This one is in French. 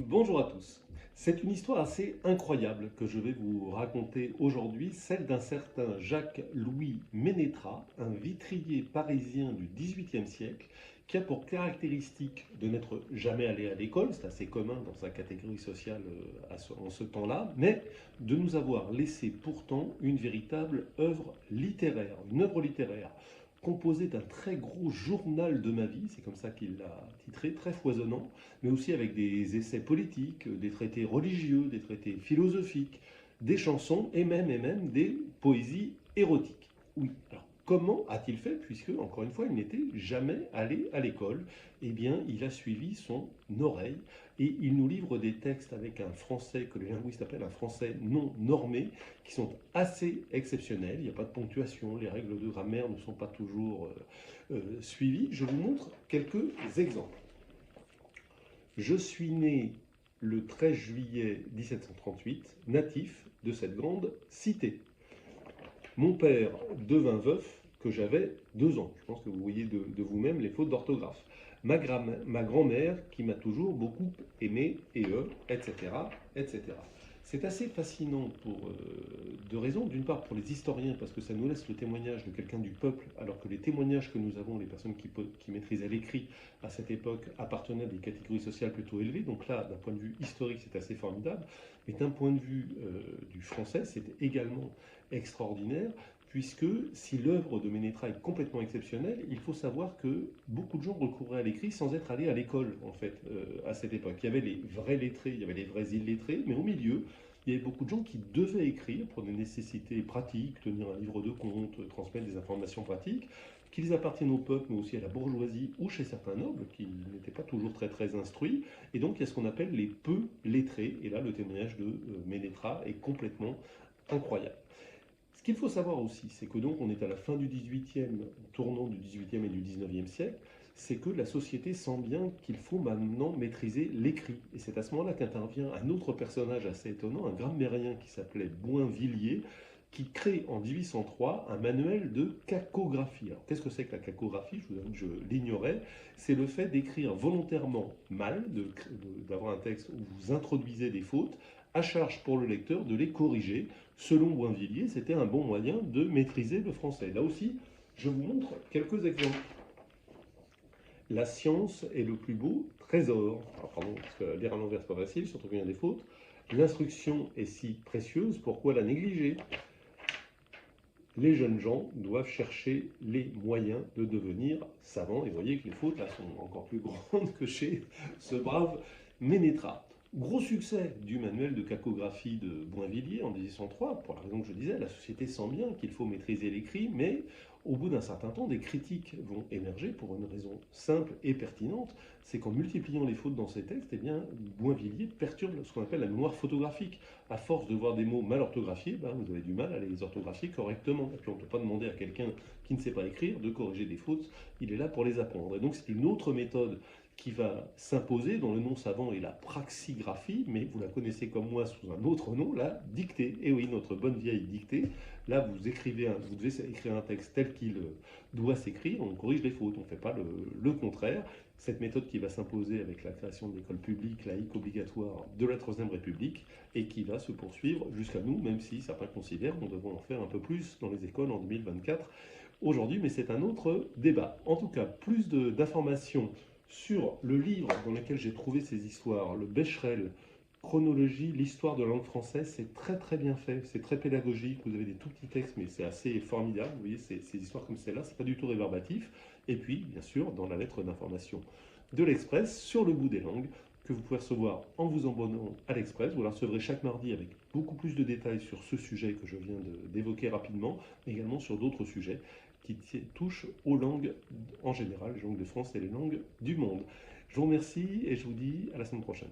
Bonjour à tous. C'est une histoire assez incroyable que je vais vous raconter aujourd'hui, celle d'un certain Jacques-Louis Ménétral, un vitrier parisien du XVIIIe siècle, qui a pour caractéristique de n'être jamais allé à l'école, c'est assez commun dans sa catégorie sociale en ce temps-là, mais de nous avoir laissé pourtant une véritable œuvre littéraire, une œuvre littéraire composée d'un très gros journal de ma vie, c'est comme ça qu'il l'a titré, très foisonnant, mais aussi avec des essais politiques, des traités religieux, des traités philosophiques, des chansons et même des poésies érotiques. Oui, alors comment a-t-il fait, puisque, encore une fois, il n'était jamais allé à l'école? Eh bien, il a suivi son oreille et il nous livre des textes avec un français que les linguistes appellent un français non normé, qui sont assez exceptionnels. Il n'y a pas de ponctuation, les règles de grammaire ne sont pas toujours suivies. Je vous montre quelques exemples. Je suis né le 13 juillet 1738, natif de cette grande cité. Mon père devint veuf que j'avais 2 ans. Je pense que vous voyez de vous-même les fautes d'orthographe. Ma grand-mère qui m'a toujours beaucoup aimé, etc., etc. C'est assez fascinant pour 2 raisons. D'une part pour les historiens, parce que ça nous laisse le témoignage de quelqu'un du peuple, alors que les témoignages que nous avons, les personnes qui maîtrisaient l'écrit à cette époque, appartenaient à des catégories sociales plutôt élevées. Donc là, d'un point de vue historique, c'est assez formidable. Mais d'un point de vue du français, c'est également extraordinaire, puisque si l'œuvre de Ménétral est complètement exceptionnelle, il faut savoir que beaucoup de gens recouraient à l'écrit sans être allés à l'école, en fait, à cette époque. Il y avait les vrais lettrés, il y avait les vrais illettrés, mais au milieu, il y avait beaucoup de gens qui devaient écrire pour des nécessités pratiques, tenir un livre de compte, transmettre des informations pratiques, qu'ils appartiennent au peuple, mais aussi à la bourgeoisie ou chez certains nobles, qui n'étaient pas toujours très instruits. Et donc, il y a ce qu'on appelle les peu lettrés. Et là, le témoignage de Ménétral est complètement incroyable. Ce qu'il faut savoir aussi, c'est que donc on est à la fin du XVIIIe, tournant du XVIIIe et du XIXe siècle, c'est que la société sent bien qu'il faut maintenant maîtriser l'écrit. Et c'est à ce moment-là qu'intervient un autre personnage assez étonnant, un grammairien qui s'appelait Boinvilliers, qui crée en 1803 un manuel de cacographie. Alors qu'est-ce que c'est que la cacographie? Je vous avoue que je l'ignorais. C'est le fait d'écrire volontairement mal, d'avoir un texte où vous introduisez des fautes, à charge pour le lecteur de les corriger. Selon Boinvilliers, c'était un bon moyen de maîtriser le français. Là aussi, je vous montre quelques exemples. La science est le plus beau trésor. Alors, pardon, parce que lire à l'envers, c'est pas facile, surtout qu'il y a des fautes. L'instruction est si précieuse, pourquoi la négliger? Les jeunes gens doivent chercher les moyens de devenir savants. Et vous voyez que les fautes là sont encore plus grandes que chez ce brave Ménétral. Gros succès du manuel de cacographie de Boinvilliers en 1803, pour la raison que je disais, la société sent bien qu'il faut maîtriser l'écrit, mais au bout d'un certain temps, des critiques vont émerger pour une raison simple et pertinente, c'est qu'en multipliant les fautes dans ces textes, eh bien, Boinvilliers perturbe ce qu'on appelle la mémoire photographique. À force de voir des mots mal orthographiés, ben, vous avez du mal à les orthographier correctement. Et puis on ne peut pas demander à quelqu'un qui ne sait pas écrire de corriger des fautes, il est là pour les apprendre. Et donc c'est une autre méthode qui va s'imposer, dont le nom savant est la praxigraphie, mais vous la connaissez comme moi sous un autre nom, la dictée. Et oui, notre bonne vieille dictée. Là, vous devez écrire un texte tel qu'il doit s'écrire, on corrige les fautes, on ne fait pas le contraire. Cette méthode qui va s'imposer avec la création de l'école publique laïque obligatoire de la Troisième République et qui va se poursuivre jusqu'à nous, même si certains considèrent qu'on devrait en faire un peu plus dans les écoles en 2024 aujourd'hui, mais c'est un autre débat. En tout cas, plus d'informations sur le livre dans lequel j'ai trouvé ces histoires, le Becherel, Chronologie, l'histoire de la langue française, c'est très bien fait, c'est très pédagogique, vous avez des tout petits textes, mais c'est assez formidable, vous voyez, ces histoires comme celle-là, c'est pas du tout réverbatif. Et puis, bien sûr, dans la lettre d'information de l'Express, sur le bout des langues, que vous pouvez recevoir en vous abonnant à l'Express. Vous la recevrez chaque mardi avec beaucoup plus de détails sur ce sujet que je viens d'évoquer rapidement, mais également sur d'autres sujets qui touchent aux langues en général, les langues de France et les langues du monde. Je vous remercie et je vous dis à la semaine prochaine.